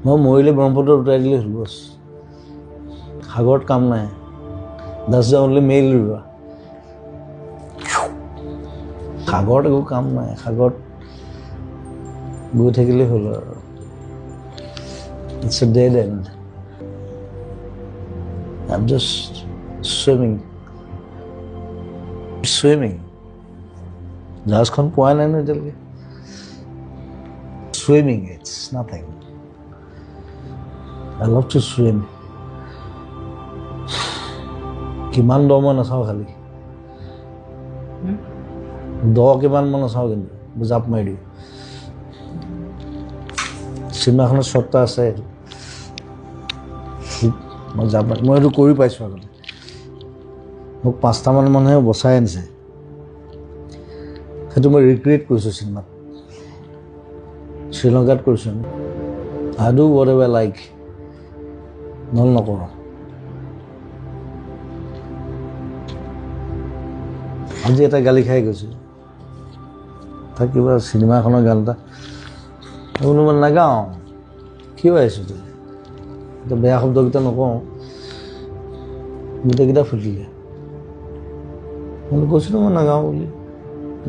মই মৰিলে ব্ৰহ্মপুত্ৰত উঠাই দিলে হ'ল বছ সাগৰত কাম নাই দাস অনলি মেইল ৰোৱা সাগৰত একো কাম নাই সাগৰত গৈ থাকিলে হ'ল আৰু it's a dead and I'm just swimming জাহাজখন পোৱা নাই ন এতিয়ালৈকে swimming it's nothing I love to swim কিমান দ মই নাচাওঁ খালি দ কিমান মই নাচাওঁ কিন্তু জাপ মাৰি দিওঁ চিনেমাখনত শ্বটটা আছে মই জাপ মাৰি মই এইটো কৰি পাইছোঁ আগতে মোক 5টামান মানুহে বচাই আনিছে সেইটো মই ৰিক্ৰিয়েট কৰিছোঁ চিনেমাত শ্ৰীলংকাত কৰিছোঁ I do whatever I like নহ'লে নকৰোঁ আজি এটা গালি খাই গৈছোঁ তাক কিবা চিনেমাখনৰ গান এটা বোলো মই নাগাওঁ কিয় আহিছোঁ তই এতিয়া বেয়া শব্দকেইটা নকওঁ গোটেইকেইটা ফুটিলে মই কৈছিলোঁ মই নাগাওঁ বুলি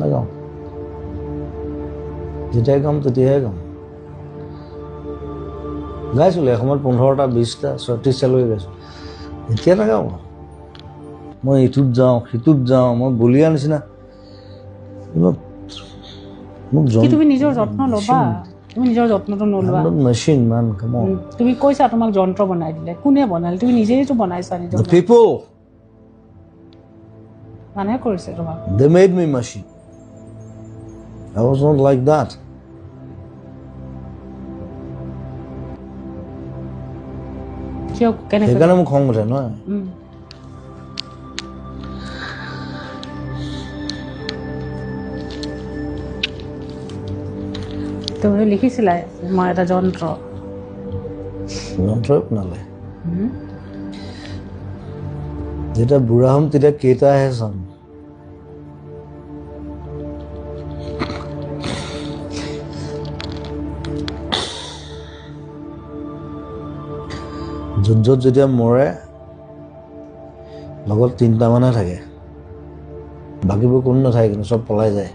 নাগাওঁ যেতিয়াই গাম তেতিয়াহে গাম গাইছিলোঁ এসময়ত 15টা 20টা 36টালৈকে গাইছোঁ এতিয়া নাগাওঁ মই ইটোত যাওঁ সিটোত যাওঁ মই বলিয়া নিচিনা মোক তুমি নিজৰ যত্ন ল'বা তুমি নিজৰ যত্নটো নলোৱা মেচিন মান কাম অন তুমি কৈছা তোমাক যন্ত্ৰ বনাই দিলে কোনে বনালে তুমি নিজেইতো বনাইছা নিজৰ people মানুহে কৰিছে তোমাক they made me machine I was not like that কিয় কেনেকৈ সেইকাৰণে মোক খং উঠে নহয় তুমি লিখিছিলা মই এটা যন্ত্ৰই বনালে যেতিয়া বুঢ়া হ'ম তেতিয়া কেইটাহে চাম য'ত যেতিয়া মৰে লগত 3টা মানুহে থাকে বাকীবোৰ কোনো নাথাকে কিন্তু চব পলাই যায়